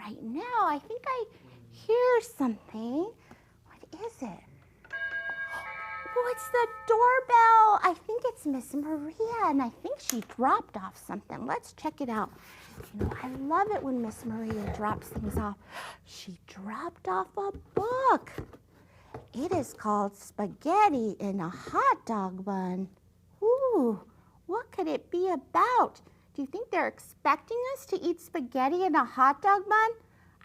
right now. I think I hear something. What is it? Oh, it's the doorbell. I think it's Miss Maria, and I think she dropped off something. Let's check it out. You know, I love it when Miss Maria drops things off. She dropped off a book. It is called Spaghetti in a Hot Dog Bun. Ooh, what could it be about? Do you think they're expecting us to eat spaghetti in a hot dog bun?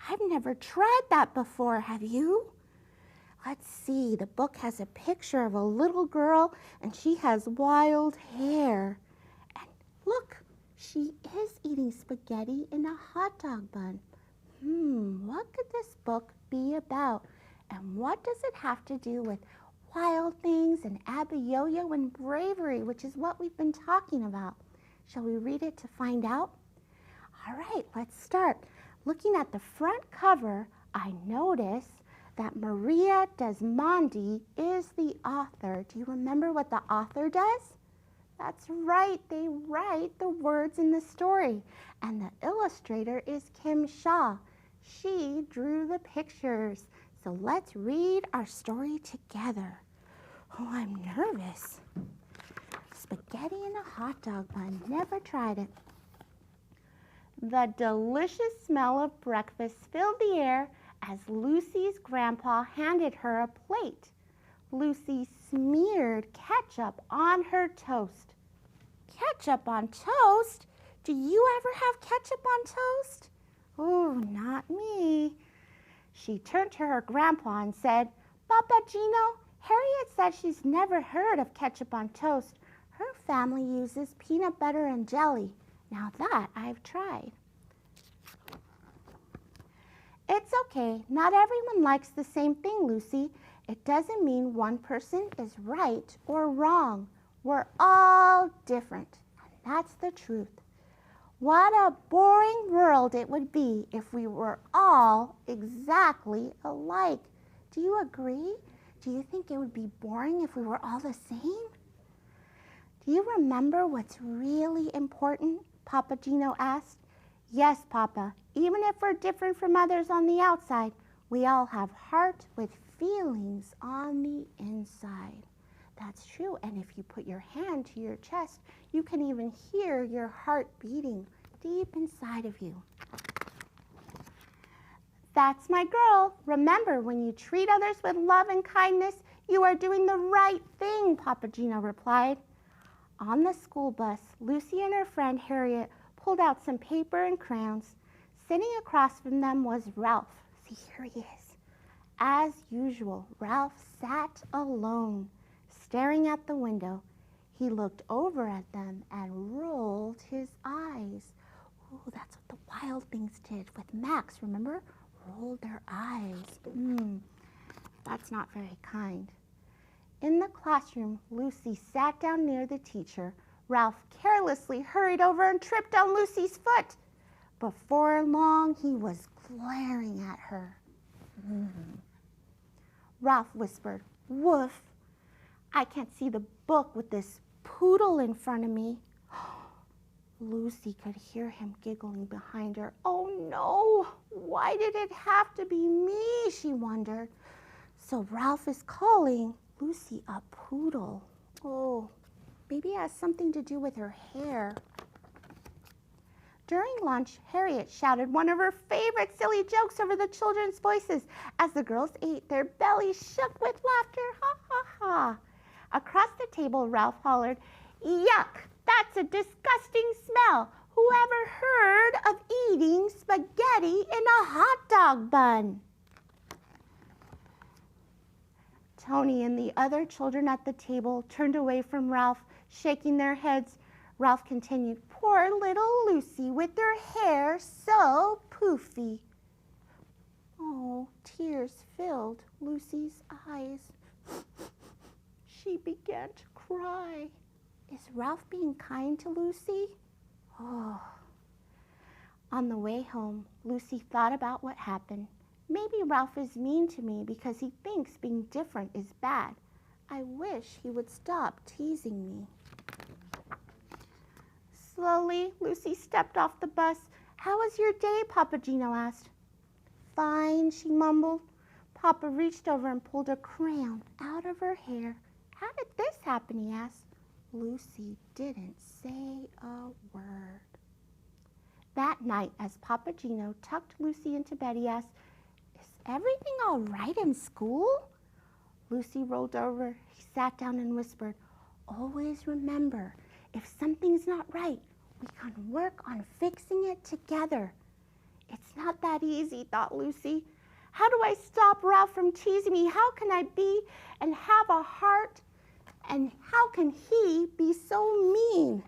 I've never tried that before, have you? Let's see, the book has a picture of a little girl and she has wild hair. And look, she is eating spaghetti in a hot dog bun. What could this book be about? And what does it have to do with wild things and Abba Yo-Yo and bravery, which is what we've been talking about? Shall we read it to find out? All right, let's start. Looking at the front cover, I notice that Maria Desmondi is the author. Do you remember what the author does? That's right, they write the words in the story. And the illustrator is Kim Shaw. She drew the pictures. So let's read our story together. Oh, I'm nervous. Spaghetti in a hot dog bun. Never tried it. The delicious smell of breakfast filled the air as Lucy's grandpa handed her a plate. Lucy smeared ketchup on her toast. Ketchup on toast? Do you ever have ketchup on toast? Oh, not me. She turned to her grandpa and said, Papa Gino, Harriet said she's never heard of ketchup on toast. Her family uses peanut butter and jelly. Now that I've tried. It's okay. Not everyone likes the same thing, Lucy. It doesn't mean one person is right or wrong. We're all different, and that's the truth. What a boring world it would be if we were all exactly alike. Do you agree? Do you think it would be boring if we were all the same? Do you remember what's really important? Papa Gino asked. Yes, Papa. Even if we're different from others on the outside, we all have heart with feelings on the inside. That's true. And if you put your hand to your chest, you can even hear your heart beating deep inside of you. That's my girl. Remember, when you treat others with love and kindness, you are doing the right thing, Papa Gino replied. On the school bus, Lucy and her friend Harriet pulled out some paper and crayons. Sitting across from them was Ralph. See, here he is. As usual, Ralph sat alone, staring at the window. He looked over at them and rolled his eyes. Oh, that's what the wild things did with Max, remember? Rolled their eyes. That's not very kind. In the classroom, Lucy sat down near the teacher. Ralph carelessly hurried over and tripped on Lucy's foot. Before long, he was glaring at her. Ralph whispered, "Woof, I can't see the book with this poodle in front of me." Lucy could hear him giggling behind her. Oh no, why did it have to be me, she wondered. So Ralph is calling Lucy a poodle. Oh, maybe it has something to do with her hair. During lunch, Harriet shouted one of her favorite silly jokes over the children's voices. As the girls ate, their bellies shook with laughter. Ha, ha, ha. Across the table, Ralph hollered, "Yuck, that's a disgusting smell. Whoever heard of eating spaghetti in a hot dog bun?" Tony and the other children at the table turned away from Ralph, shaking their heads. Ralph continued, "Poor little Lucy with her hair so poofy." Oh, tears filled Lucy's eyes. She began to cry. Is Ralph being kind to Lucy? Oh. On the way home, Lucy thought about what happened. Maybe Ralph is mean to me because he thinks being different is bad. I wish he would stop teasing me. Slowly, Lucy stepped off the bus. "How was your day?" Papa Gino asked. fine, she mumbled. Papa reached over and pulled a crayon out of her hair. How did this happen, he asked. Lucy didn't say a word. That night, as Papa Gino tucked Lucy into bed, he asked, "Is everything all right in school?" Lucy rolled over. He sat down and whispered, "Always remember, if something's not right, we can work on fixing it together." It's not that easy, thought Lucy. How do I stop Ralph from teasing me? How can I be and have a heart? And how can he be so mean?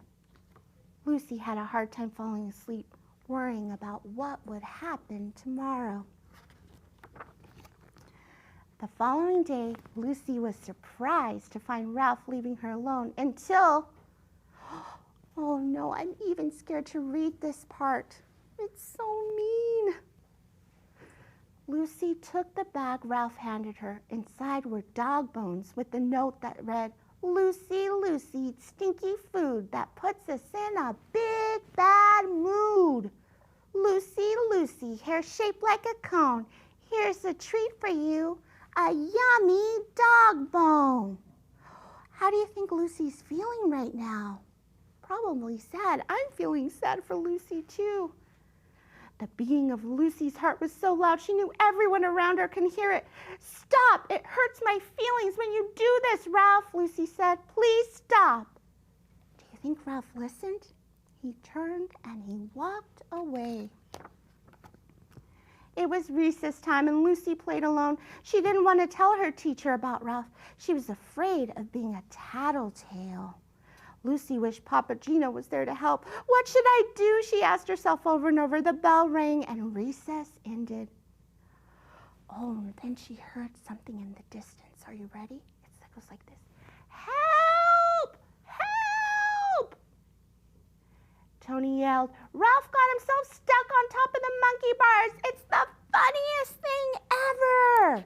Lucy had a hard time falling asleep, worrying about what would happen tomorrow. The following day, Lucy was surprised to find Ralph leaving her alone until, oh no, I'm even scared to read this part. It's so mean. Lucy took the bag Ralph handed her. Inside were dog bones with a note that read, "Lucy, Lucy, stinky food that puts us in a big bad mood. Lucy, Lucy, hair shaped like a cone. Here's a treat for you, a yummy dog bone." How do you think Lucy's feeling right now? Probably sad. I'm feeling sad for Lucy too. The beating of Lucy's heart was so loud she knew everyone around her could hear it. "Stop! It hurts my feelings when you do this, Ralph," Lucy said. "Please stop." Do you think Ralph listened? He turned and he walked away. It was recess time and Lucy played alone. She didn't want to tell her teacher about Ralph. She was afraid of being a tattletale. Lucy wished Papa Gino was there to help. What should I do? She asked herself over and over. The bell rang and recess ended. Oh, then she heard something in the distance. Are you ready? It goes like this. "Help! Help!" Tony yelled. "Ralph got himself stuck on top of the monkey bars. It's the funniest thing ever."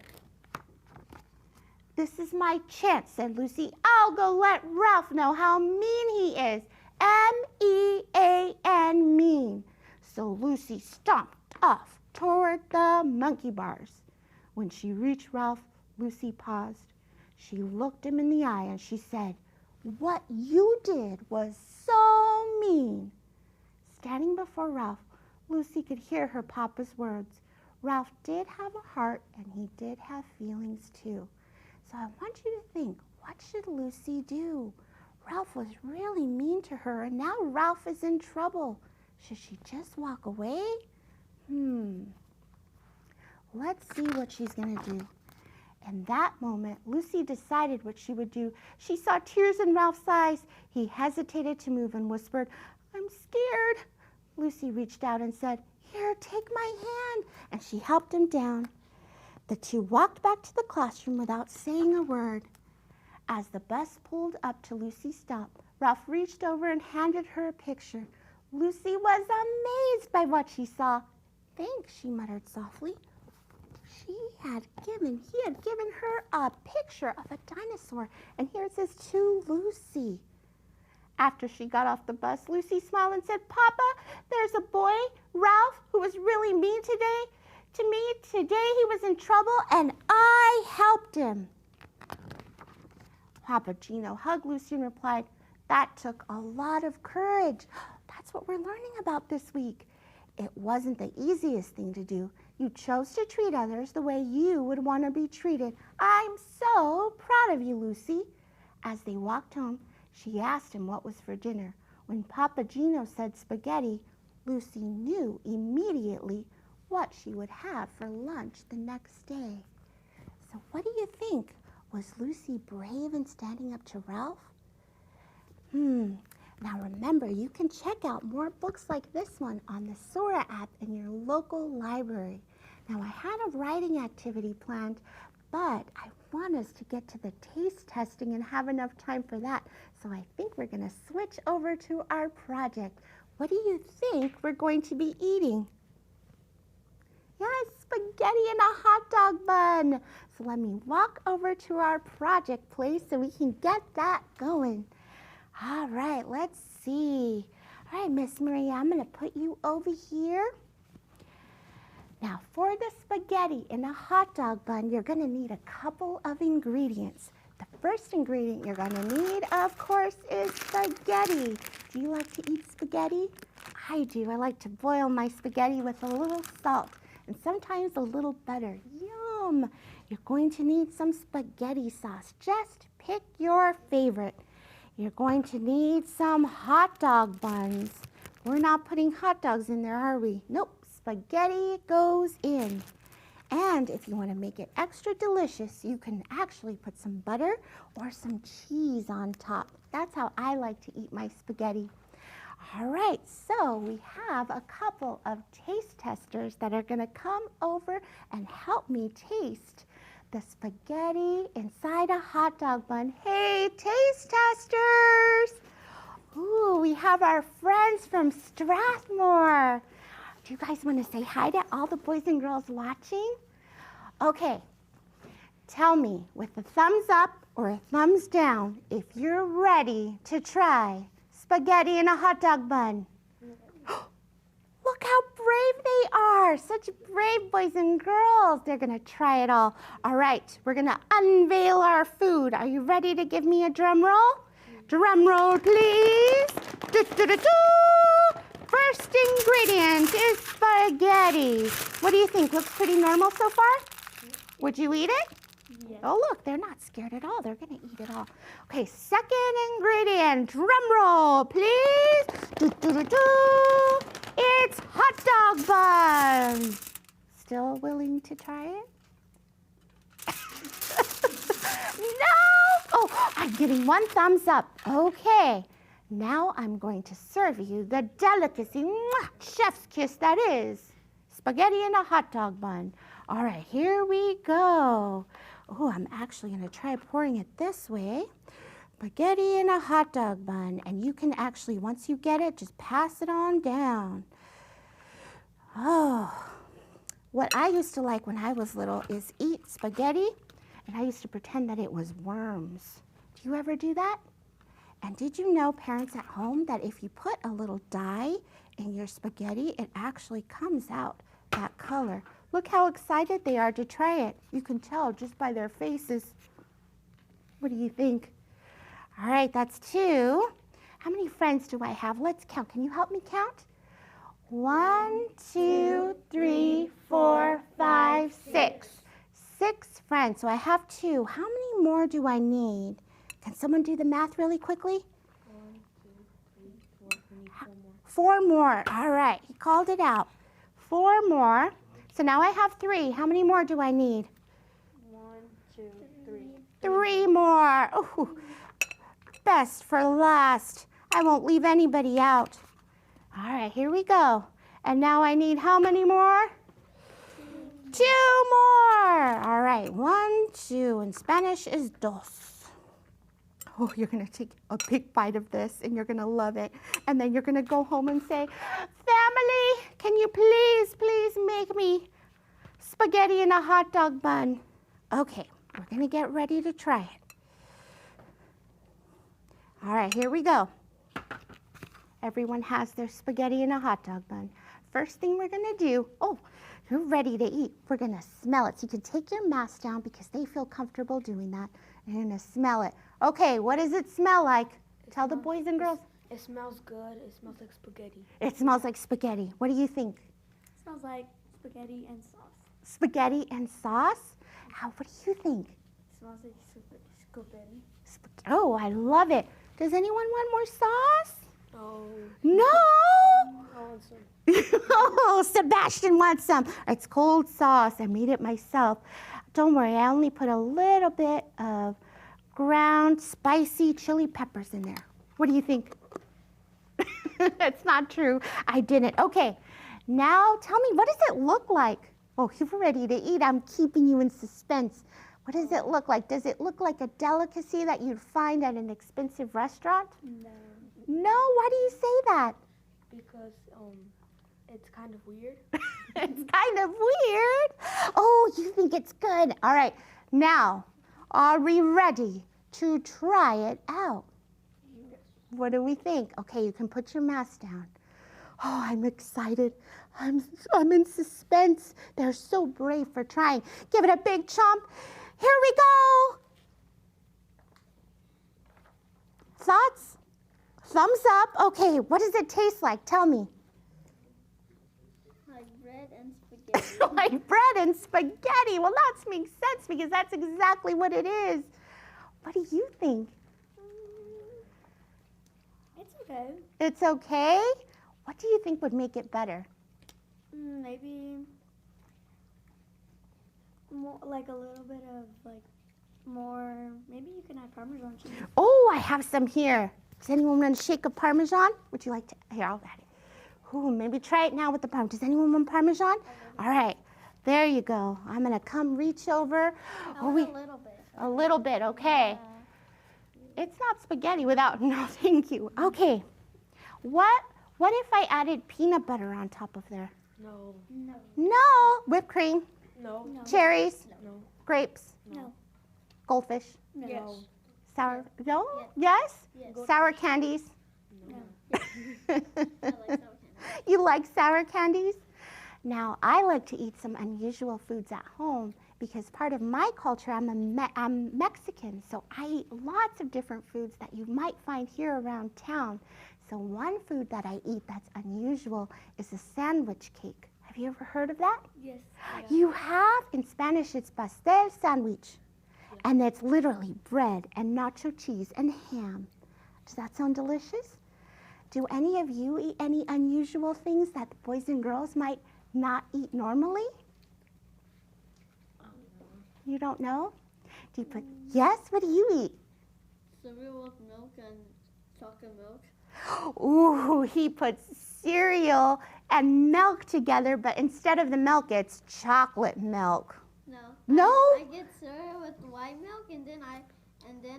"This is my chance," said Lucy. "I'll go let Ralph know how mean he is. M-E-A-N, mean." So Lucy stomped off toward the monkey bars. When she reached Ralph, Lucy paused. She looked him in the eye and she said, "What you did was so mean." Standing before Ralph, Lucy could hear her papa's words. Ralph did have a heart and he did have feelings too. So I want you to think, what should Lucy do? Ralph was really mean to her and now Ralph is in trouble. Should she just walk away? Let's see what she's going to do. In that moment, Lucy decided what she would do. She saw tears in Ralph's eyes. He hesitated to move and whispered, "I'm scared." Lucy reached out and said, "Here, take my hand." And she helped him down. The two walked back to the classroom without saying a word. As the bus pulled up to Lucy's stop, Ralph reached over and handed her a picture. Lucy was amazed by what she saw. "Thanks," she muttered softly. He had given her a picture of a dinosaur, and here it says, "To Lucy." After she got off the bus, Lucy smiled and said, "Papa, there's a boy, Ralph, who was really mean today. To me, today he was in trouble, and I helped him." Papa Gino hugged Lucy and replied, "That took a lot of courage." That's what we're learning about this week. It wasn't the easiest thing to do. You chose to treat others the way you would want to be treated. I'm so proud of you, Lucy. As they walked home, she asked him what was for dinner. When Papa Gino said spaghetti, Lucy knew immediately what she would have for lunch the next day. So what do you think? Was Lucy brave in standing up to Ralph? Now remember, you can check out more books like this one on the Sora app in your local library. Now I had a writing activity planned, but I want us to get to the taste testing and have enough time for that. So I think we're going to switch over to our project. What do you think we're going to be eating? Yes, spaghetti and a hot dog bun. So let me walk over to our project place so we can get that going. All right, let's see. All right, Miss Maria, I'm going to put you over here. Now for the spaghetti in a hot dog bun, you're gonna need a couple of ingredients. The first ingredient you're gonna need, of course, is spaghetti. Do you like to eat spaghetti? I do. I like to boil my spaghetti with a little salt and sometimes a little butter. Yum! You're going to need some spaghetti sauce. Just pick your favorite. You're going to need some hot dog buns. We're not putting hot dogs in there, are we? Nope. Spaghetti goes in. And if you want to make it extra delicious, you can actually put some butter or some cheese on top. That's how I like to eat my spaghetti. All right, so we have a couple of taste testers that are going to come over and help me taste the spaghetti inside a hot dog bun. Hey, taste testers! Ooh, we have our friends from Strathmore. Do you guys want to say hi to all the boys and girls watching? Okay, tell me with a thumbs up or a thumbs down if you're ready to try spaghetti in a hot dog bun. Look how brave they are. Such brave boys and girls. They're going to try it all. All right, we're going to unveil our food. Are you ready to give me a drum roll? Drum roll, please. Do-do-do-do. First ingredient is spaghetti. What do you think? Looks pretty normal so far? Would you eat it? Yes. Oh, look, they're not scared at all. They're going to eat it all. Okay, second ingredient. Drum roll, please. Do-do-do-do. It's hot dog bun. Still willing to try it? No! Oh, I'm getting one thumbs up. Okay. Now I'm going to serve you the delicacy, chef's kiss that is, spaghetti in a hot dog bun. All right, here we go. Oh, I'm actually going to try pouring it this way. Spaghetti in a hot dog bun. And you can actually, once you get it, just pass it on down. Oh, what I used to like when I was little is eat spaghetti, and I used to pretend that it was worms. Do you ever do that? And did you know, parents at home, that if you put a little dye in your spaghetti, it actually comes out that color? Look how excited they are to try it. You can tell just by their faces. What do you think? All right, that's 2. How many friends do I have? Let's count. Can you help me count? 1, 2, 3, 4, 5, 6. 6 friends. So I have 2. How many more do I need? Can someone do the math really quickly? 1, 2, 3, 4. We need 4 more. 4 more. All right. He called it out. 4 more. So now I have 3. How many more do I need? 1, 2, 3. 3 more. Ooh, best for last. I won't leave anybody out. All right, here we go. And now I need how many more? 2 more. All right, 1, 2. In Spanish is dos. Oh, you're going to take a big bite of this and you're going to love it. And then you're going to go home and say, family, can you please make me spaghetti in a hot dog bun? Okay, we're going to get ready to try it. All right, here we go. Everyone has their spaghetti in a hot dog bun. First thing we're going to do, oh, you're ready to eat. We're going to smell it. So you can take your mask down because they feel comfortable doing that. And you're going to smell it. Okay, what does it smell like? Tell the boys and girls. It smells good. It smells like spaghetti. It smells like spaghetti. What do you think? It smells like spaghetti and sauce. Spaghetti and sauce? What do you think? It smells like spaghetti. Oh, I love it. Does anyone want more sauce? Oh. No! I want some. Oh, Sebastian wants some. It's cold sauce. I made it myself. Don't worry, I only put a little bit of ground spicy chili peppers in there. What do you think? It's not true. I didn't. Okay, now tell me, what does it look like? Oh, you're ready to eat. I'm keeping you in suspense. What does it look like? Does it look like a delicacy that you'd find at an expensive restaurant? No. No, why do you say that? Because it's kind of weird. It's kind of weird. Oh, you think it's good. All right, now, are we ready to try it out? What do we think? Okay, you can put your mask down. Oh, I'm excited. I'm in suspense. They're so brave for trying. Give it a big chomp. Here we go. Thoughts? Thumbs up. Okay, what does it taste like? Tell me. Like bread and spaghetti. Like bread and spaghetti. Well, that makes sense because that's exactly what it is. What do you think? It's okay. It's okay? What do you think would make it better? Maybe more, like a little bit of like more. Maybe you can add Parmesan cheese. Oh, I have some here. Does anyone want a shake of Parmesan? Would you like to? Here, I'll add it. Ooh, maybe try it now with the Parmesan. Does anyone want Parmesan? All right, there you go. I'm gonna come reach over. A little bit. A little bit, okay. It's not spaghetti without, no, thank you. Okay, what if I added peanut butter on top of there? No. No. No, whipped cream, No. No. cherries, No. grapes, No. goldfish, No. Yes. sour, no, Yes. yes? Yes. Sour candies. No. You like sour candies? Now, I like to eat some unusual foods at home because part of my culture, I'm Mexican, so I eat lots of different foods that you might find here around town. So one food that I eat that's unusual is a sandwich cake. Have you ever heard of that? Yes. You have? In Spanish, it's pastel sandwich. And it's literally bread and nacho cheese and ham. Does that sound delicious? Do any of you eat any unusual things that the boys and girls might not eat normally? You don't know? Do you put, yes, what do you eat? Cereal with milk and chocolate milk. Ooh, he puts cereal and milk together, but instead of the milk, it's chocolate milk. No. No? I get cereal with white milk and then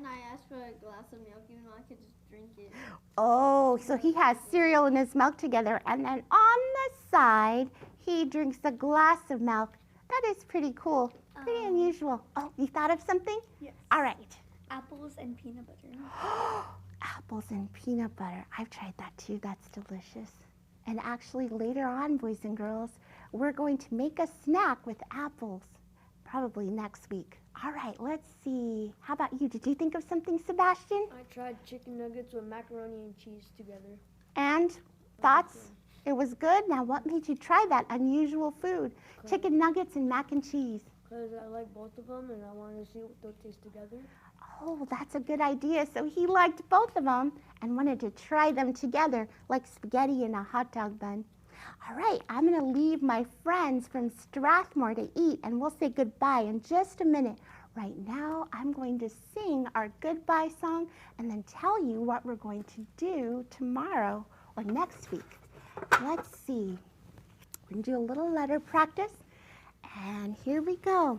I ask for a glass of milk even though I could just drink it. Oh, so he has cereal and his milk together, and then on the side, he drinks a glass of milk. That is pretty cool, pretty unusual. Oh, you thought of something? Yes. All right. Apples and peanut butter. Apples and peanut butter. I've tried that too. That's delicious. And actually, later on, boys and girls, we're going to make a snack with apples, probably next week. All right, let's see. How about you? Did you think of something, Sebastian? I tried chicken nuggets with macaroni and cheese together. And thoughts? It was good. Now, what made you try that unusual food? Chicken nuggets and mac and cheese. Because I like both of them and I wanted to see what they'll taste together. Oh, that's a good idea. So he liked both of them and wanted to try them together like spaghetti and a hot dog bun. All right, I'm going to leave my friends from Strathmore to eat, and we'll say goodbye in just a minute. Right now, I'm going to sing our goodbye song and then tell you what we're going to do tomorrow or next week. Let's see. We're going to do a little letter practice, and here we go.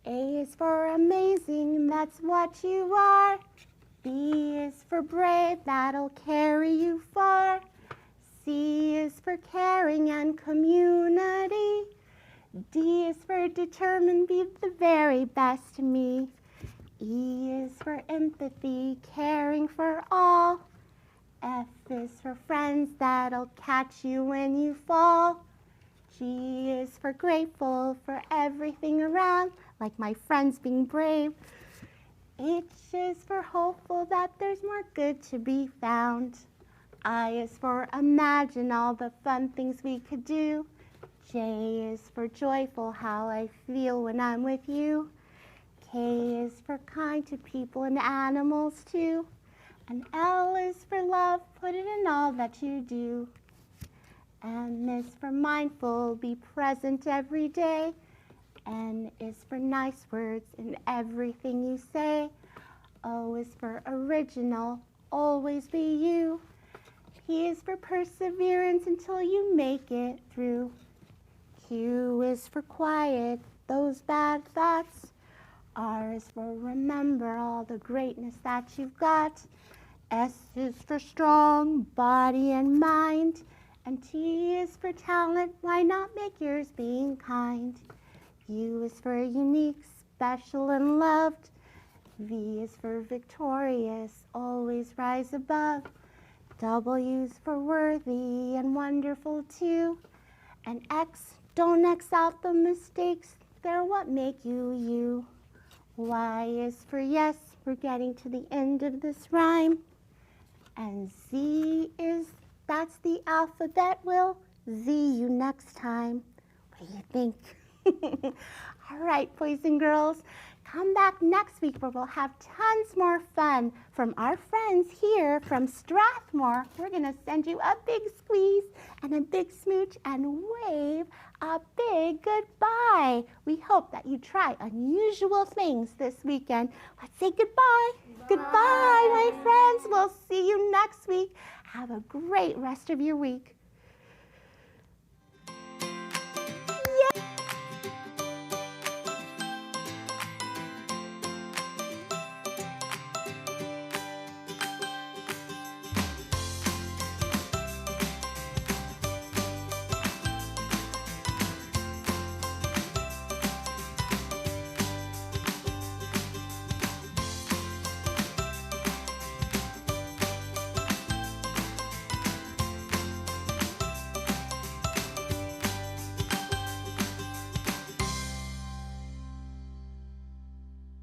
A is for amazing, that's what you are. B is for brave, that'll carry you far. C is for caring and community. D is for determined, be the very best to me. E is for empathy, caring for all. F is for friends that'll catch you when you fall. G is for grateful for everything around, like my friends being brave. H is for hopeful that there's more good to be found. I is for imagine all the fun things we could do. J is for joyful, how I feel when I'm with you. K is for kind to people and animals too. And L is for love, put it in all that you do. M is for mindful, be present every day. N is for nice words in everything you say. O is for original, always be you. P is for perseverance until you make it through. Q is for quiet, those bad thoughts. R is for remember all the greatness that you've got. S is for strong, body and mind. And T is for talent, why not make yours being kind? U is for unique, special and loved. V is for victorious, always rise above. W's for worthy and wonderful too. And X, don't X out the mistakes, they're what make you you. Y is for yes, we're getting to the end of this rhyme. And Z is, that's the alphabet, we'll Z you next time. What do you think? All right, boys and girls, come back next week where we'll have tons more fun from our friends here from Strathmore. We're going to send you a big squeeze and a big smooch and wave a big goodbye. We hope that you try unusual things this weekend. Let's say goodbye. Goodbye, my friends. We'll see you next week. Have a great rest of your week.